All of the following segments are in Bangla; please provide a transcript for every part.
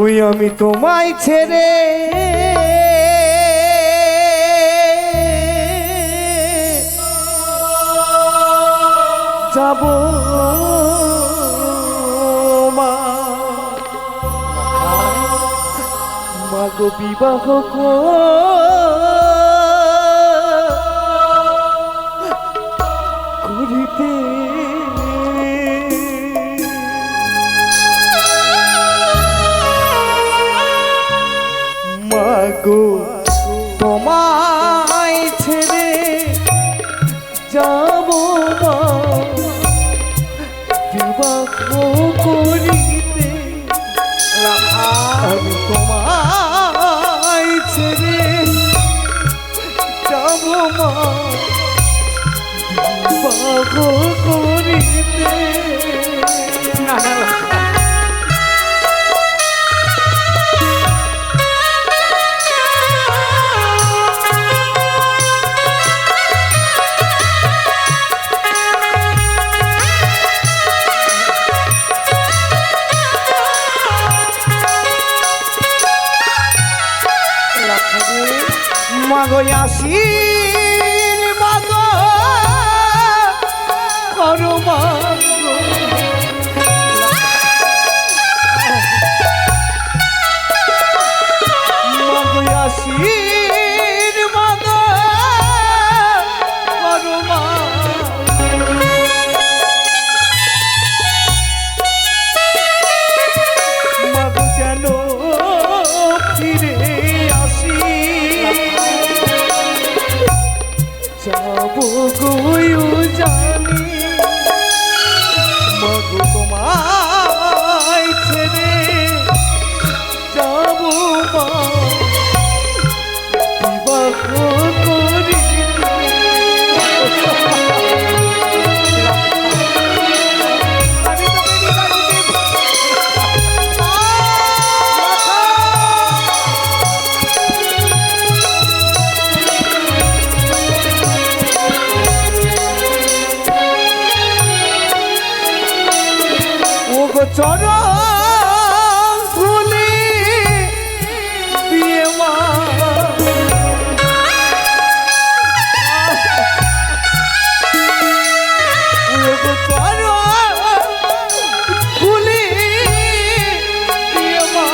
ওই আমি তোমায় ছেড়ে যাব মাগো বিবাহ করিতে মাগো তোমায় ছেড়ে যাব বিবাহ করিতে আমি তোমায় ছেড়ে যাব বিবাহ করিতে না না মাগো আশীর্বাদ করো মাগো মাগো আশীর্বাদ করো মাগো যেন ফিরে আসি যাবো গো জানি মাগো তোমায় ছেড়ে যাবো বিবাহ করি চরণ ধুলি দিয়ে মা চরণ ধুলি দিয়ে মা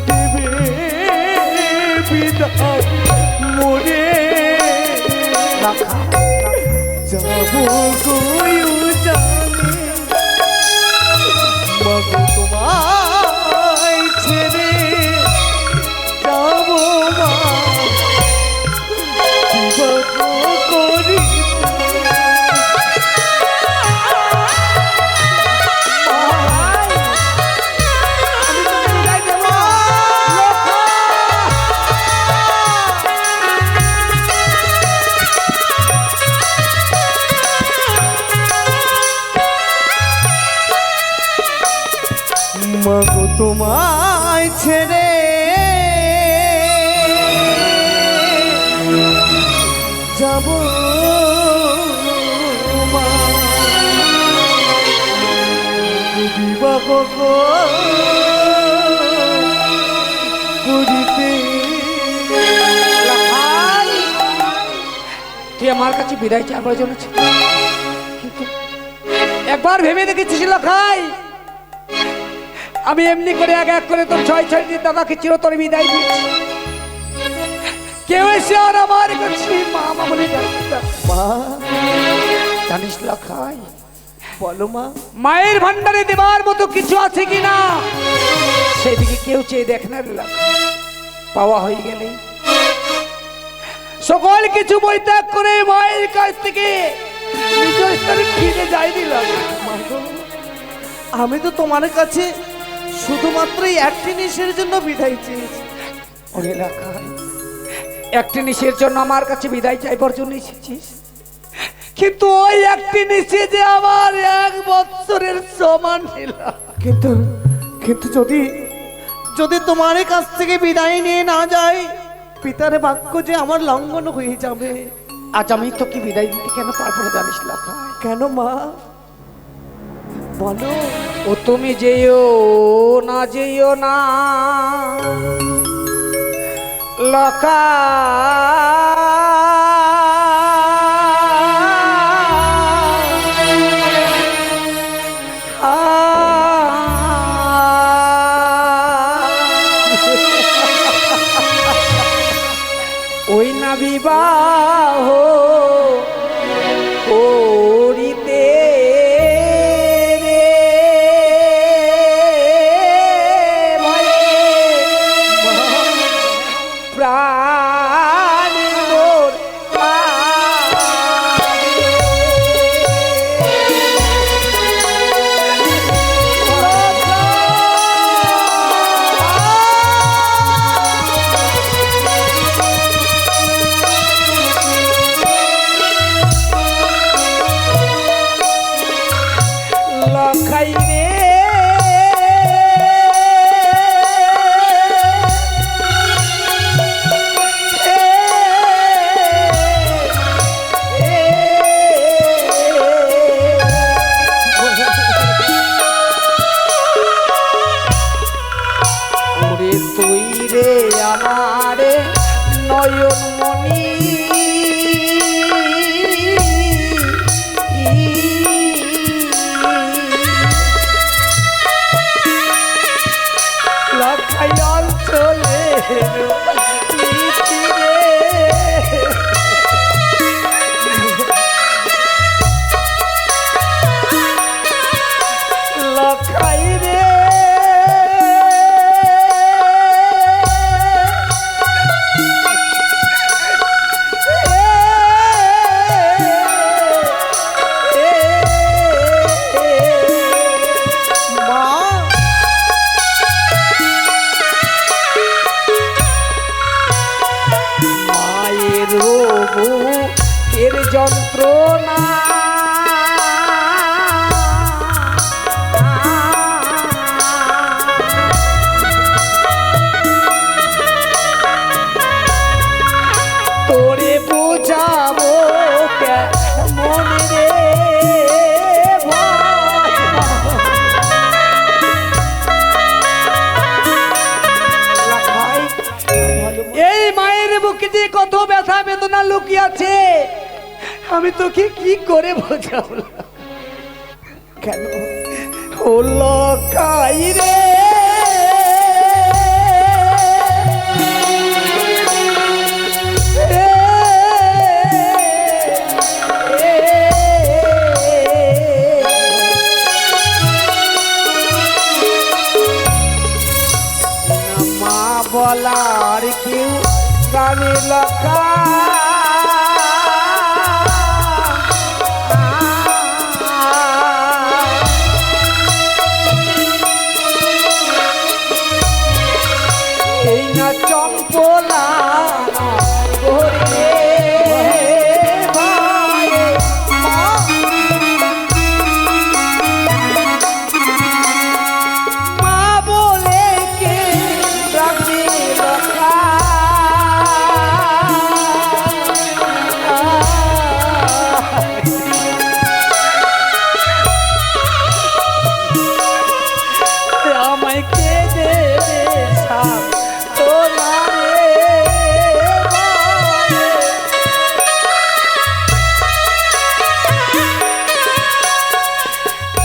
দেবে বিদায় মোরে যাবো গো জানি মাগো তোমায় ছেড়ে যাবো বিবাহ করি মাগো তোমায় ছেড়ে যাব বিবাহ করিতে তুই আমার কাছে বিদায় চাওয়ার জন্য কিন্তু একবার ভেবে দেখেছিস লখাই আমি এমনি করে এক এক করে তোর ছয় ছয় দিন দাদাকে চিরতরে বিদায় দিচ্ছি কেউ এসে আর আমার কাছে মা মা বলে মা জানিস লখাই বলো মা মায়ের ভান্ডারে দেবার মতো কিছু আছে কিনা সেদিকে কেউ চেয়ে দেখ না পাওয়া হয়ে গেলে সকল কিছু পরিত্যাগ করে মায়ের কাছ থেকে নিজ স্থানে ফিরে যাই দিলাম আমি তো তোমার কাছে শুধুমাত্র একটি নিশের জন্য বিদায় চেয়েছি ওরে লখাই একটি নিশের জন্য আমার কাছে বিদায় চাইবার জন্য এসেছিস কিন্তু ওই একটি নিশে যে আমার 1 বছরের সমান ছিল কিন্তু কিন্তু যদি যদি তোমার কাছ থেকে বিদায় নিয়ে না যায় পিতার বাক্য যে আমার লঙ্ঘন হয়ে যাবে আজ আমি তোকে বিদায় দিতে কেন পারবো না জানিস লখাই? কেন মা বলো। ও তুমি যেও না যেও না লকা, ওই না বিবাহ করিতে রে প্রাণ মোর লখাই রে ওরে তুই রে আমার নয়ন মনি লখাই অঞ্চলে লখাই রে মা মায়ের রবু এর যন্ত্রণা তোরে বোঝাবো কেমন রে ভাই। এই মায়ের বুকে যে কত ব্যথা বেদনা লুকিয়ে আছে আমি তোকে কি করে বোঝাবো? কেন ও লখাই রে মা বলার কেউ গানে লখা এই না চম্পলা ঘরে ভাই মা বলে কে রাখবে লখা আমায় কে দেবে সাপ তোলারে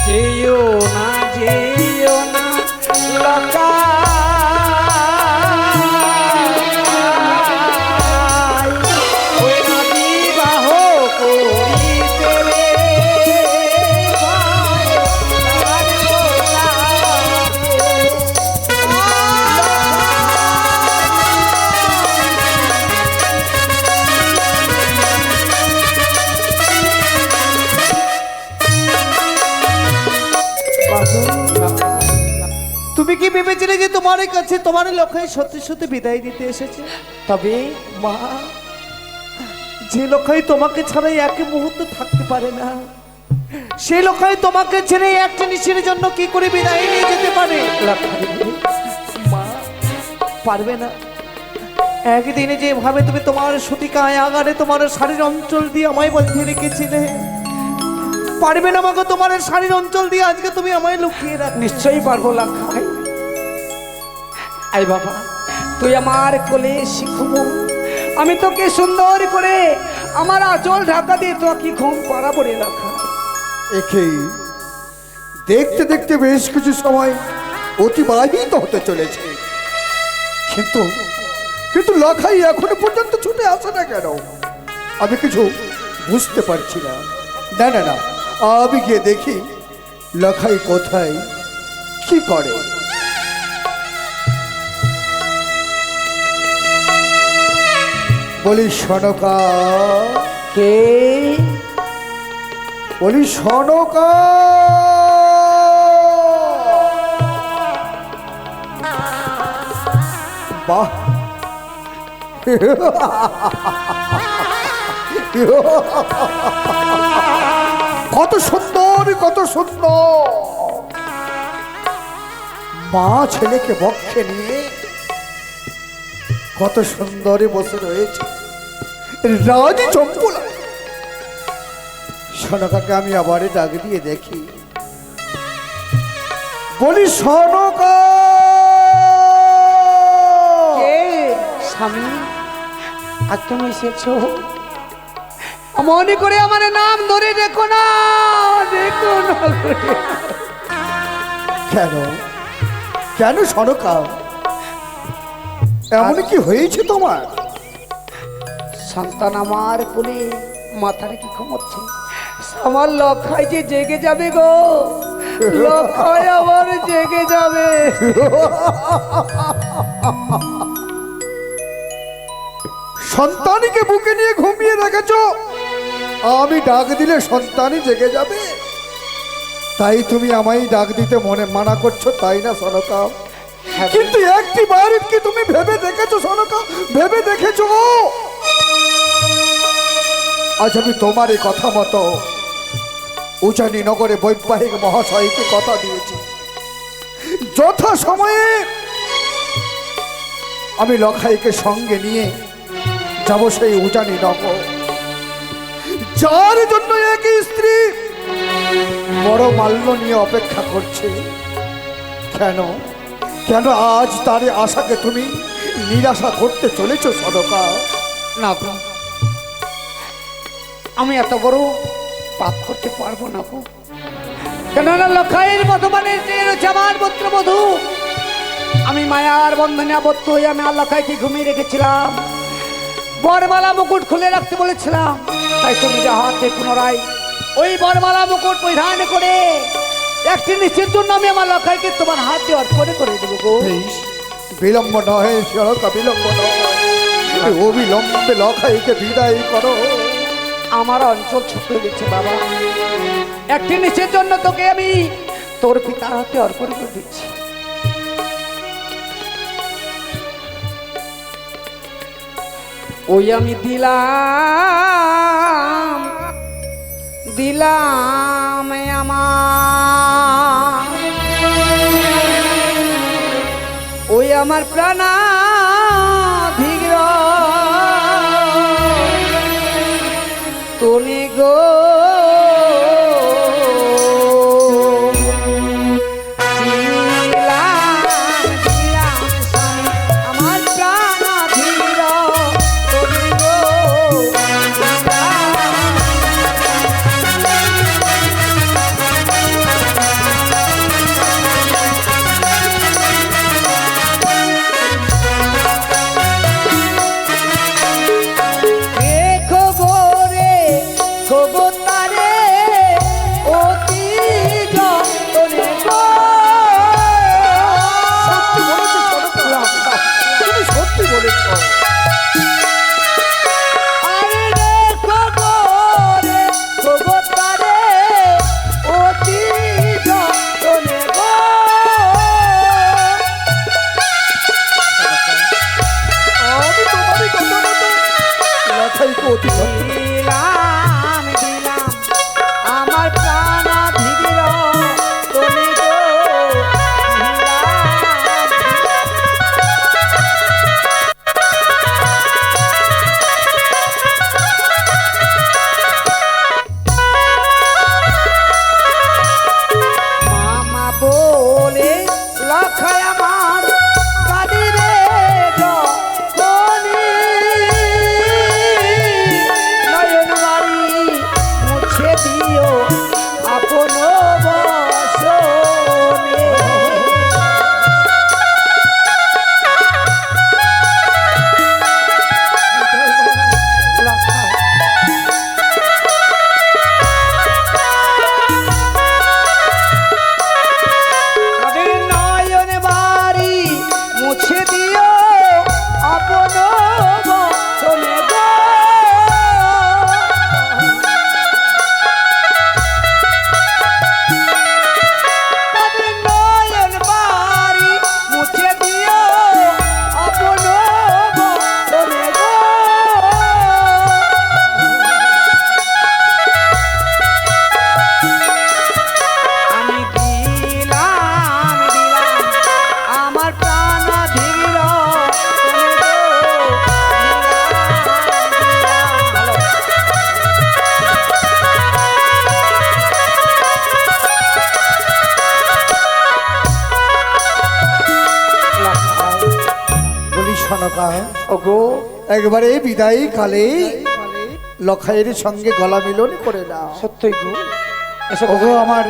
যেও না লকা ওই না বিবাহ করিতে রে তুমি কি ভেবেছিলে যে তোমার কাছে তোমার লখাই সত্যি সত্যি বিদায় দিতে এসেছে? তবে মা যে লখাই তোমাকে ছাড়াই এক মুহূর্ত থাকতে পারে না, সেই লখাই তোমাকে ছেড়ে একটা নিশির জন্য কি করে বিদায় নিয়ে যেতে পারে? লখাই মা পারবে না, একদিনে যেভাবে তুমি তোমার সতিকায় আগারে তোমার শাড়ির অঞ্চল দিয়ে আমায় বন্ধে রেখেছিলে, পারবে না আমাকে তোমার শাড়ির অঞ্চল দিয়ে আজকে তুমি আমায় লুকিয়ে রাখ? নিশ্চয়ই পারবো লাখাই। আই বাবা, তুই আমার কোলে শিখবো, আমি তোকে সুন্দর করে আমার আঁচল ঢাকা দিয়ে তোকে ঘুম পাড়াবো রে লাখাই। একেই দেখতে দেখতে বেশ কিছু সময় অতিবাহিত হতে চলেছে, কিন্তু কিন্তু লাখাই এখনো পর্যন্ত ছুটে আসে না কেন? আমি কিছু বুঝতে পারছি না। না না না, আমি গিয়ে দেখি লাখাই কোথায়, কি করে। বলি সনকা, কে? বলি সনকা, বাহ কত সুন্দর, কত সুন্দর। মা ছেলেকে বক্ষে নিয়ে কত সুন্দরে বসে রয়েছে রানী চম্পলা। সনকাকে আমি আবার ডাক দিয়ে দেখি, বলি সনকা। কে? স্বামী, আর তুমি এসেছো? মনে করে আমার নাম ধরে দেখো না, দেখো না। কেন কেন সনকা, এমন কি হয়েছে তোমার? সন্তান আমার কোলে মাথা রেখে ঘুমোচ্ছে, আমার লক্ষায় যে জেগে যাবে গো, লক্ষায় আবার জেগে যাবে। সন্তানকে বুকে নিয়ে ঘুমিয়ে রেখেছ, আমি ডাক দিলে সন্তানই জেগে যাবে, তাই তুমি আমায় ডাক দিতে মনে মানা করছো, তাই না সনকা? কিন্তু একটি বার কি তুমি ভেবে দেখেছো সনকা, ভেবে দেখেছো? আজ আমি তোমার এই কথা মতো উজানি নগরে বৈবাহিক মহাশয়কে কথা দিয়েছি, যথা সময়ে আমি লখাইকে সঙ্গে নিয়ে যাব সেই উজানি নগর, যার জন্য এক স্ত্রী বড় মাল্য নিয়ে অপেক্ষা করছে। কেন কেন আজ তার আশাকে তুমি নিরাশা করতে চলেছ সনকা? না গো, আমি এত বড় পাপ করতে পারবো না গো। কেননা লক্ষাইয়ের মতো মানে আমার পুত্রবধূ, আমি মায়ার বন্ধনে আবদ্ধ হয়ে আমি লক্ষাইকে ঘুমিয়ে রেখেছিলাম, বরমালা মুকুট খুলে রাখতে বলেছিলাম, তাই তুমি হাতে পুনরায় ওই বরমালা মুকুট পরিধান করে একটি নিশ্চিত জন্য আমি আমার লক্ষাইকে তোমার হাতে অর্পণে করে দেবো গো। বিলম্ব নয় সনকা, বিলম্ব নয়, অবিলম্বে লখাইকে বিদায় করো। আমার অঞ্চল ছোট হয়ে গেছে বাবা, একটি নিচের জন্য তোকে আমি তোর পিতার হাতে অর্পণ করে দিচ্ছি। ওই আমি দিলাম দিলাম আমার, ওই আমার প্রাণাধিগ্র তুমি গো, আমার প্রাণাধিগ্র তুমি গো। দিও আপন বসনে। তাদের নয়ন বাড়ি মুছে দিও আপন বসনে গো। তাদের নয়ন বাড়ি মুছে দিও আপন বসনে গো। আমি দিলাম আমার প্রাণ ধীর বলি সনকা, ওগো একবারে বিদায়ী কালে লখাইয়ের সঙ্গে গলা মিলন করে না। সত্যই গো। এসো ওগো আমার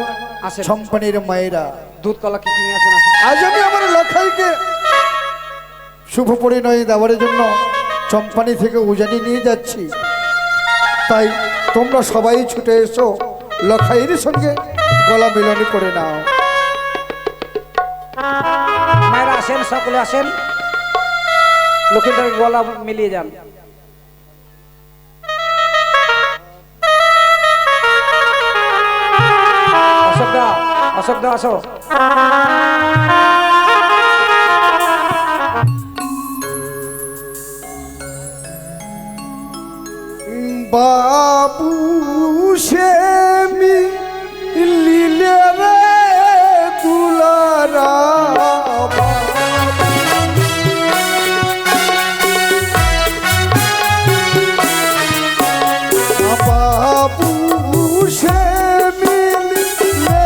আসেন। সম্পানের মায়েরা, দুধ কলা কি কিনে আসুন আসুন। আজ আমি আমার লখাইকে শুভ পরিণয় দেওয়ার জন্য চম্পানি থেকে উজানি নিয়ে যাচ্ছি। তাই তোমরা সবাই ছুটে এসো, লখাইয়ের সঙ্গে গলা মিলন করে নাও। মায়েরা আসেন, সকলে আসেন, লক্ষ্মীদের গলা মিলিয়ে যান। অশোক দা আসো। বাবু সে মিলিলে রে দুলারা, বাবু সে মিলিলে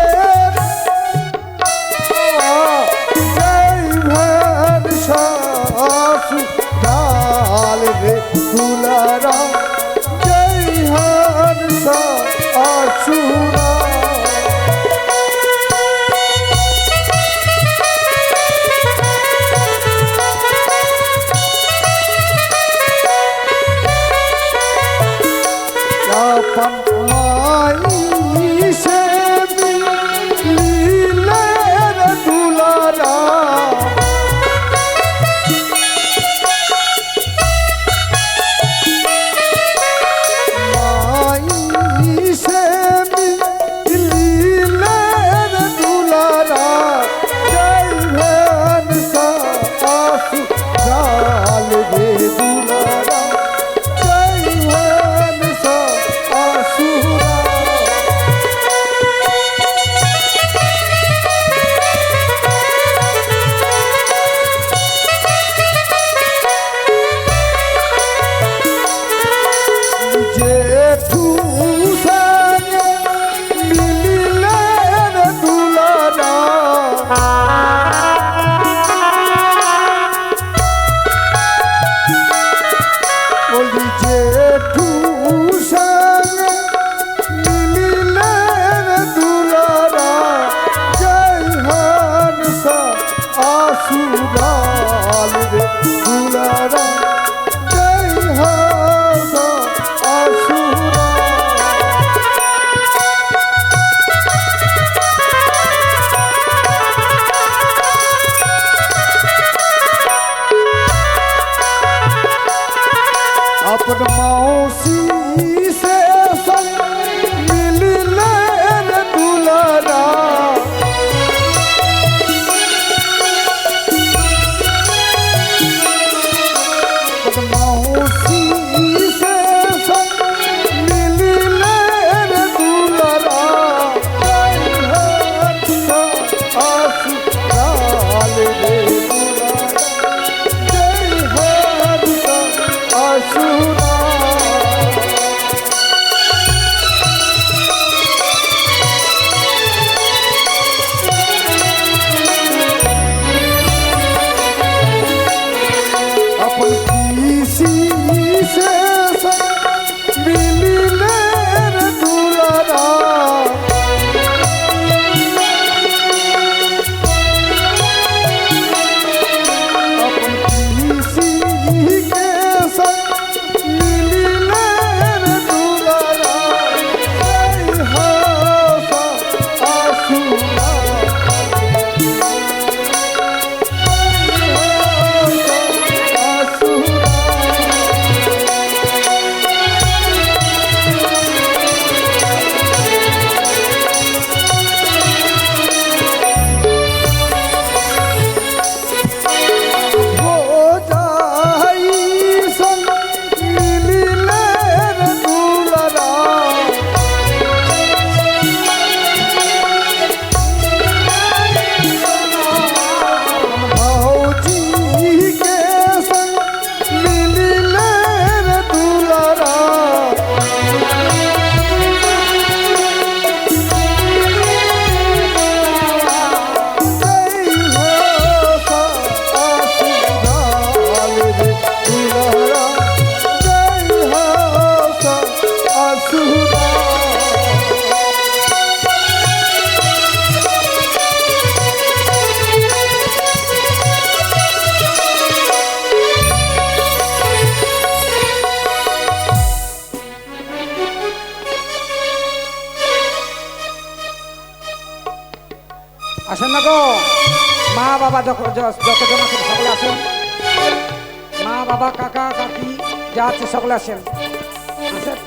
জয় শাশু ডাল রে দুলারা, জয় আসেন না গো, মা বাবা যতজন আছে সকলে আসেন, মা বাবা কাকা কাকি যা আছে সকলে আসেন, আসেন।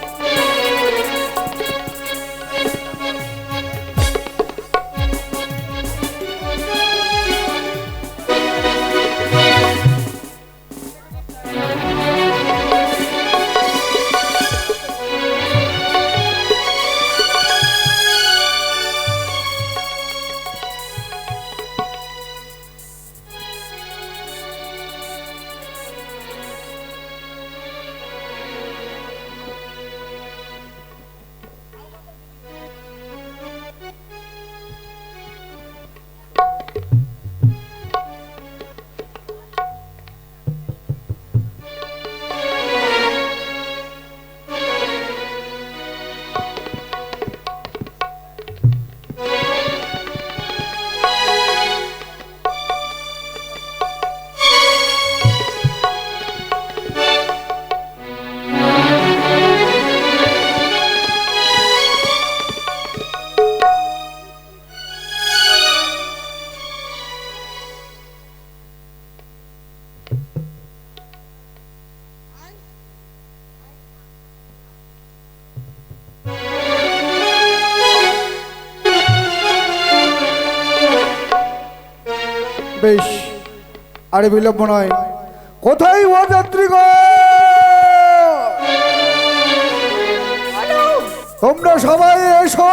বেশ, আরে বিলম্ব নয়, কোথায় ও যাত্রীগণ? তোমরা সবাই এসো।